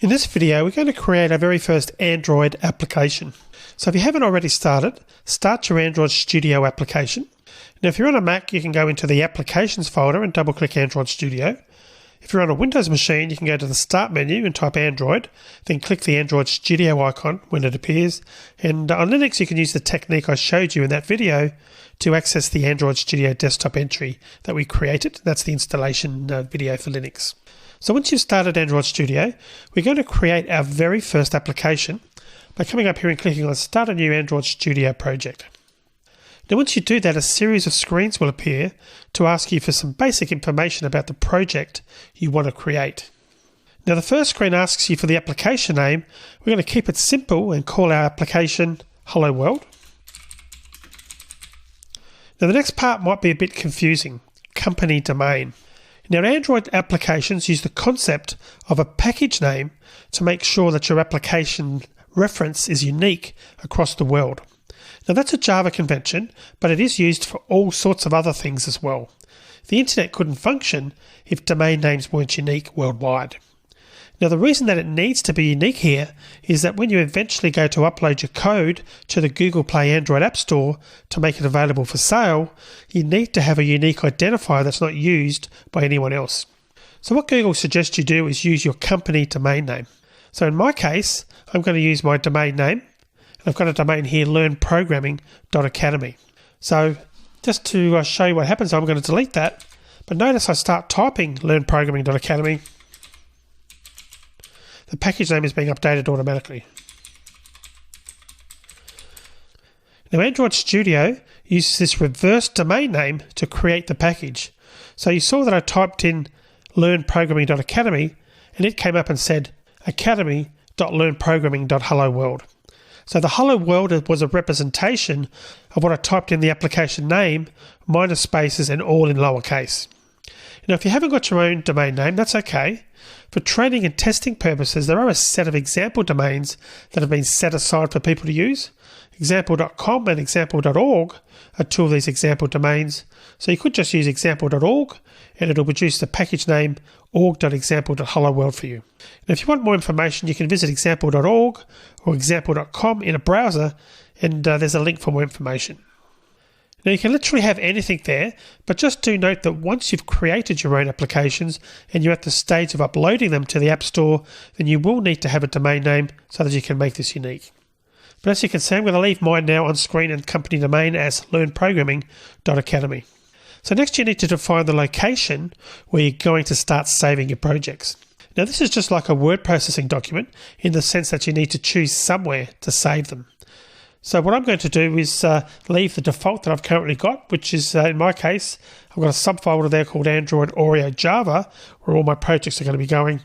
In this video, we're going to create our very first Android application. So if you haven't already started, start your Android Studio application. Now if you're on a Mac, you can go into the Applications folder and double-click Android Studio. If you're on a Windows machine, you can go to the Start menu and type Android, then click the Android Studio icon when it appears. And on Linux, you can use the technique I showed you in that video to access the Android Studio desktop entry that we created. That's the installation video for Linux. So once you've started Android Studio, we're going to create our very first application by coming up here and clicking on Start a New Android Studio Project. Now once you do that, a series of screens will appear to ask you for some basic information about the project you want to create. Now the first screen asks you for the application name. We're going to keep it simple and call our application Hello World. Now the next part might be a bit confusing, company domain. Now, Android applications use the concept of a package name to make sure that your application reference is unique across the world. Now, that's a Java convention, but it is used for all sorts of other things as well. The internet couldn't function if domain names weren't unique worldwide. Now, the reason that it needs to be unique here is that when you eventually go to upload your code to the Google Play Android App Store to make it available for sale, you need to have a unique identifier that's not used by anyone else. So what Google suggests you do is use your company domain name. So in my case, I'm going to use my domain name, and I've got a domain here, learnprogramming.academy. So just to show you what happens, I'm going to delete that. But notice I start typing learnprogramming.academy. The package name is being updated automatically. Now Android Studio uses this reverse domain name to create the package. So you saw that I typed in learnprogramming.academy and it came up and said academy.learnprogramming.helloworld. So the hello world was a representation of what I typed in the application name, minus spaces and all in lowercase. Now if you haven't got your own domain name, that's okay. For training and testing purposes, there are a set of example domains that have been set aside for people to use. Example.com and example.org are two of these example domains. So you could just use example.org and it'll produce the package name org.example.helloworld for you. Now, if you want more information, you can visit example.org or example.com in a browser and there's a link for more information. Now you can literally have anything there, but just do note that once you've created your own applications and you're at the stage of uploading them to the App Store, then you will need to have a domain name so that you can make this unique. But as you can see, I'm going to leave mine now on screen and company domain as learnprogramming.academy. So next you need to define the location where you're going to start saving your projects. Now this is just like a word processing document in the sense that you need to choose somewhere to save them. So what I'm going to do is leave the default that I've currently got, which is, in my case, I've got a subfolder there called Android Oreo Java, where all my projects are going to be going.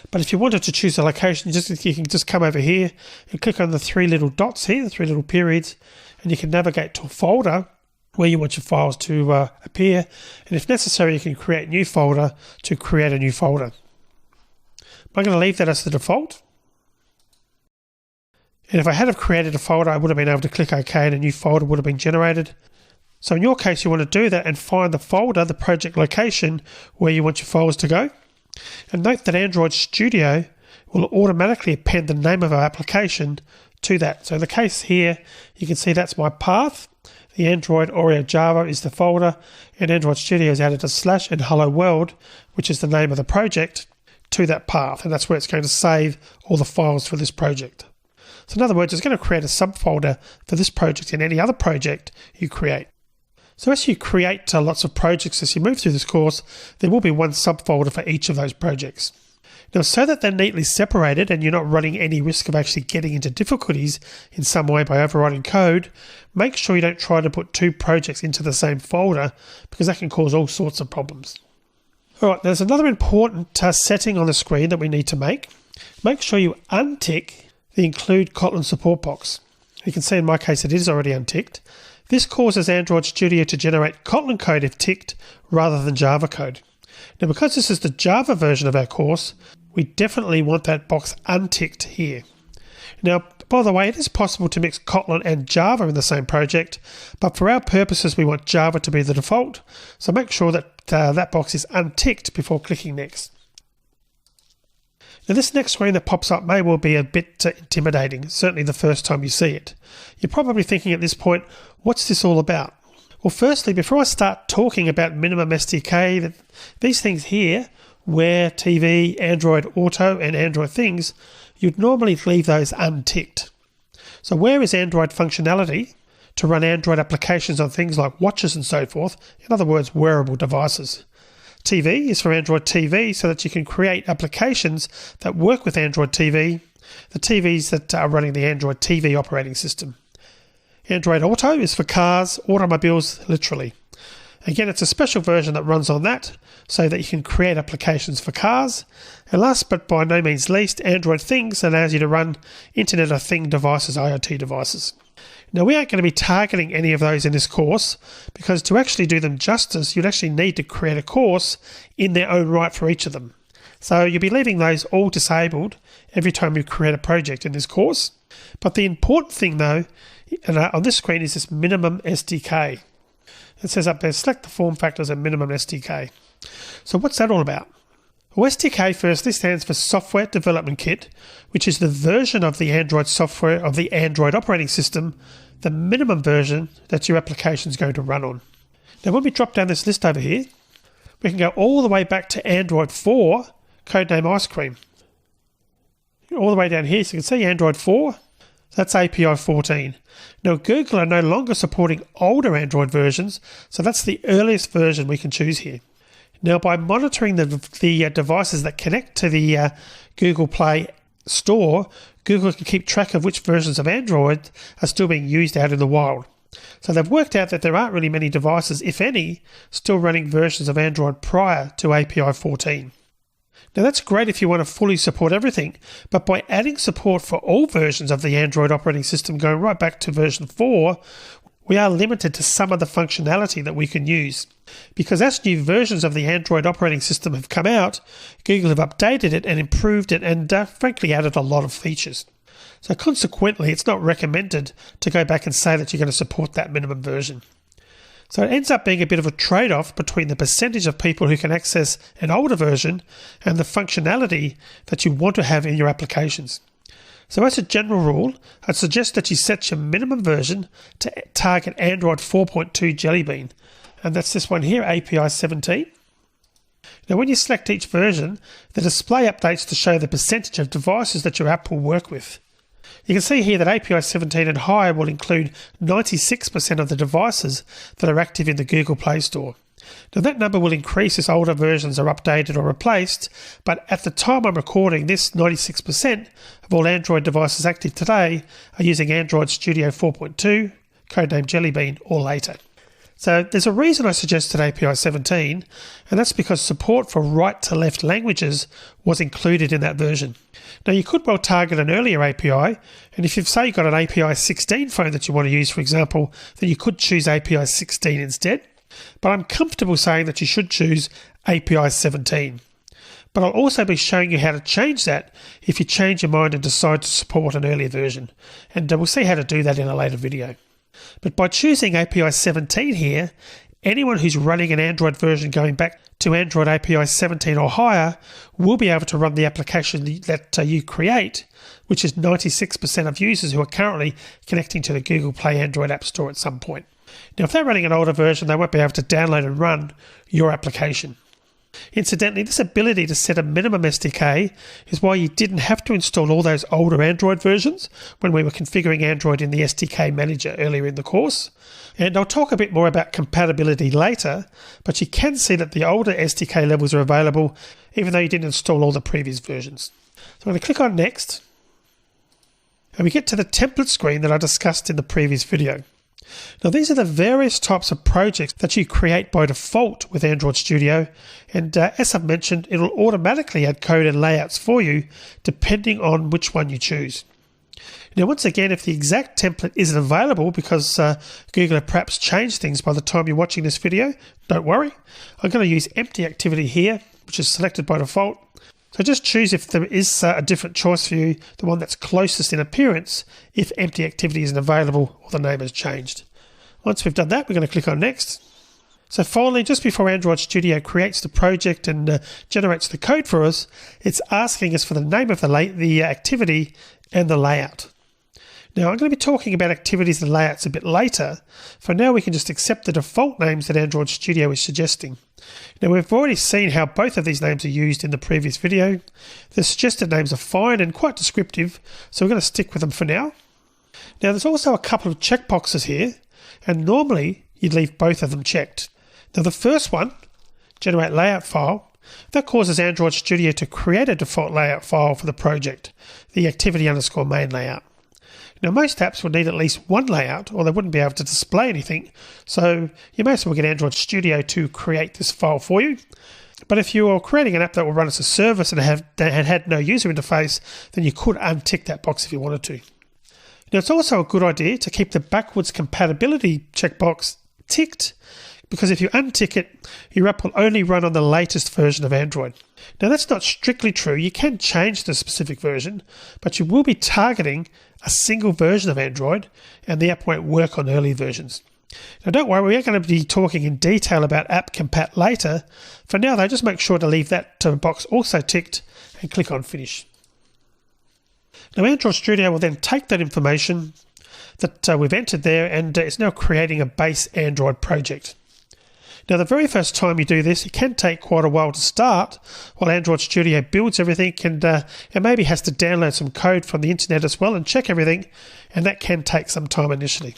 But if you wanted to choose a location, you can just come over here and click on the three little dots here, the three little periods, and you can navigate to a folder where you want your files to appear. And if necessary, you can create a new folder to create a new folder. I'm going to leave that as the default. And if I had have created a folder, I would have been able to click OK and a new folder would have been generated. So in your case, you want to do that and find the folder, the project location, where you want your files to go. And note that Android Studio will automatically append the name of our application to that. So in the case here, you can see that's my path. The Android Oreo Java is the folder, and Android Studio has added a slash and hello world, which is the name of the project, to that path. And that's where it's going to save all the files for this project. So in other words, it's going to create a subfolder for this project and any other project you create. So as you create lots of projects as you move through this course, there will be one subfolder for each of those projects. Now, so that they're neatly separated and you're not running any risk of actually getting into difficulties in some way by overwriting code, make sure you don't try to put two projects into the same folder because that can cause all sorts of problems. All right, there's another important setting on the screen that we need to make. Make sure you untick the include Kotlin support box. You can see in my case it is already unticked. This causes Android Studio to generate Kotlin code if ticked rather than Java code. Now because this is the Java version of our course, we definitely want that box unticked here. Now by the way, it is possible to mix Kotlin and Java in the same project, but for our purposes we want Java to be the default, so make sure that that box is unticked before clicking next. Now this next screen that pops up may well be a bit intimidating, certainly the first time you see it. You're probably thinking at this point, what's this all about? Well, firstly, before I start talking about minimum SDK, these things here, Wear, TV, Android Auto and Android Things, you'd normally leave those unticked. So Wear is Android functionality to run Android applications on things like watches and so forth, in other words, wearable devices. TV is for Android TV so that you can create applications that work with Android TV, the TVs that are running the Android TV operating system. Android Auto is for cars, automobiles, literally. Again, it's a special version that runs on that so that you can create applications for cars. And last but by no means least, Android Things allows you to run Internet of Things devices, IoT devices. Now, we aren't going to be targeting any of those in this course because to actually do them justice, you'd actually need to create a course in their own right for each of them. So you'll be leaving those all disabled every time you create a project in this course. But the important thing though, on this screen is this minimum SDK. It says up there, select the form factors and minimum SDK. So what's that all about? Well, SDK firstly stands for Software Development Kit, which is the version of the Android software of the Android operating system, the minimum version that your application is going to run on. Now, when we drop down this list over here, we can go all the way back to Android 4, codename Ice Cream. All the way down here, so you can see Android 4, that's API 14. Now, Google are no longer supporting older Android versions, so that's the earliest version we can choose here. Now, by monitoring the devices that connect to the Google Play Store, Google can keep track of which versions of Android are still being used out in the wild. So they've worked out that there aren't really many devices, if any, still running versions of Android prior to API 14. Now that's great if you want to fully support everything, but by adding support for all versions of the Android operating system going right back to version 4, we are limited to some of the functionality that we can use. Because as new versions of the Android operating system have come out, Google have updated it and improved it and frankly added a lot of features. So consequently, it's not recommended to go back and say that you're going to support that minimum version. So it ends up being a bit of a trade-off between the percentage of people who can access an older version and the functionality that you want to have in your applications. So as a general rule, I'd suggest that you set your minimum version to target Android 4.2 Jelly Bean, and that's this one here, API 17. Now when you select each version, the display updates to show the percentage of devices that your app will work with. You can see here that API 17 and higher will include 96% of the devices that are active in the Google Play Store. Now that number will increase as older versions are updated or replaced, but at the time I'm recording this, 96% of all Android devices active today are using Android Studio 4.2, codename Jelly Bean, or later. So there's a reason I suggested API 17, and that's because support for right-to-left languages was included in that version. Now you could well target an earlier API, and if you've say you've got an API 16 phone that you want to use, for example, then you could choose API 16 instead. But I'm comfortable saying that you should choose API 17. But I'll also be showing you how to change that if you change your mind and decide to support an earlier version. And we'll see how to do that in a later video. But by choosing API 17 here, anyone who's running an Android version going back to Android API 17 or higher will be able to run the application that you create, which is 96% of users who are currently connecting to the Google Play Android App Store at some point. Now, if they're running an older version, they won't be able to download and run your application. Incidentally, this ability to set a minimum SDK is why you didn't have to install all those older Android versions when we were configuring Android in the SDK Manager earlier in the course. And I'll talk a bit more about compatibility later, but you can see that the older SDK levels are available even though you didn't install all the previous versions. So I'm going to click on Next, and we get to the template screen that I discussed in the previous video. Now these are the various types of projects that you create by default with Android Studio, and as I've mentioned, it'll automatically add code and layouts for you depending on which one you choose. Now once again, if the exact template isn't available because Google have perhaps changed things by the time you're watching this video, don't worry. I'm going to use empty activity here, which is selected by default. So just choose if there is a different choice for you, the one that's closest in appearance, if empty activity isn't available or the name has changed. Once we've done that, we're going to click on Next. So finally, just before Android Studio creates the project and generates the code for us, it's asking us for the name of the activity and the layout. Now, I'm going to be talking about activities and layouts a bit later. For now, we can just accept the default names that Android Studio is suggesting. Now, we've already seen how both of these names are used in the previous video. The suggested names are fine and quite descriptive, so we're going to stick with them for now. Now, there's also a couple of checkboxes here, and normally you'd leave both of them checked. Now, the first one, generate layout file, that causes Android Studio to create a default layout file for the project, the activity_main layout. Now, most apps would need at least one layout or they wouldn't be able to display anything, so you may as well get Android Studio to create this file for you. But if you're creating an app that will run as a service and had no user interface, then you could untick that box if you wanted to. Now, it's also a good idea to keep the backwards compatibility checkbox ticked, because if you untick it, your app will only run on the latest version of Android. Now, that's not strictly true. You can change the specific version, but you will be targeting a single version of Android, and the app won't work on early versions. Now, don't worry, we are going to be talking in detail about app compat later. For now, though, just make sure to leave that box also ticked and click on Finish. Now, Android Studio will then take that information that we've entered there, and it's now creating a base Android project. Now, the very first time you do this, it can take quite a while to start while Android Studio builds everything and it maybe has to download some code from the internet as well and check everything, and that can take some time initially.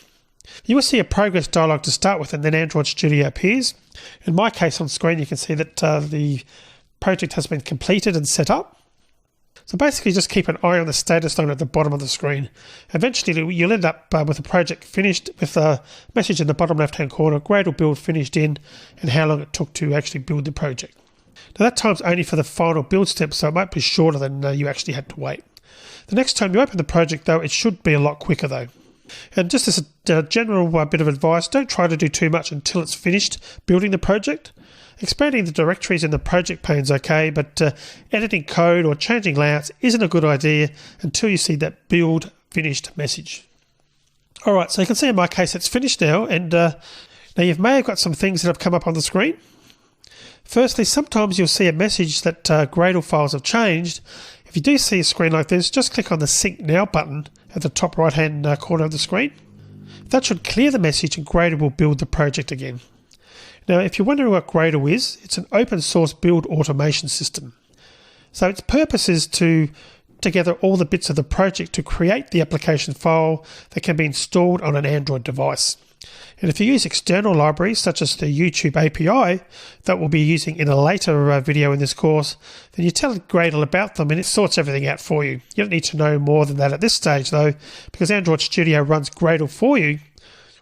You will see a progress dialog to start with, and then Android Studio appears. In my case on screen, you can see that the project has been completed and set up. So basically, just keep an eye on the status line at the bottom of the screen. Eventually, you'll end up with a project finished with a message in the bottom left-hand corner, Gradle build finished in, and how long it took to actually build the project. Now, that time's only for the final build step, so it might be shorter than you actually had to wait. The next time you open the project, though, it should be a lot quicker, though. And just as a general bit of advice, don't try to do too much until it's finished building the project. Expanding the directories in the project pane is okay, but editing code or changing layouts isn't a good idea until you see that build finished message. Alright, so you can see in my case it's finished now, and now you may have got some things that have come up on the screen. Firstly, sometimes you'll see a message that Gradle files have changed. If you do see a screen like this, just click on the Sync Now button at the top right hand corner of the screen. That should clear the message and Gradle will build the project again. Now, if you're wondering what Gradle is, it's an open source build automation system. So its purpose is to together all the bits of the project to create the application file that can be installed on an Android device. And if you use external libraries such as the YouTube API that we'll be using in a later video in this course, then you tell Gradle about them and it sorts everything out for you. You don't need to know more than that at this stage though, because Android Studio runs Gradle for you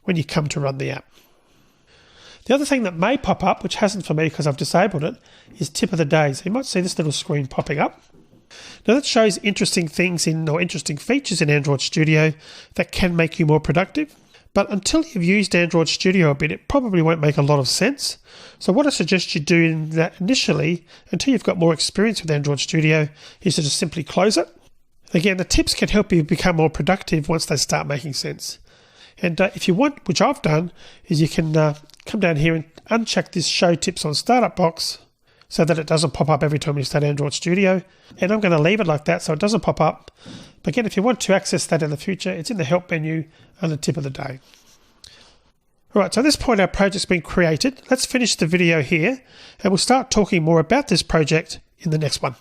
when you come to run the app. The other thing that may pop up, which hasn't for me because I've disabled it, is tip of the day. So you might see this little screen popping up. Now that shows interesting things or interesting features in Android Studio that can make you more productive. But until you've used Android Studio a bit, it probably won't make a lot of sense. So what I suggest you do in that initially, until you've got more experience with Android Studio, is to just simply close it. Again, the tips can help you become more productive once they start making sense. And if you want, which I've done, is you can come down here and uncheck this Show Tips on Startup box so that it doesn't pop up every time you start Android Studio. And I'm going to leave it like that so it doesn't pop up. But again, if you want to access that in the future, it's in the Help menu under Tip of the Day. Alright, so at this point our project's been created. Let's finish the video here and we'll start talking more about this project in the next one.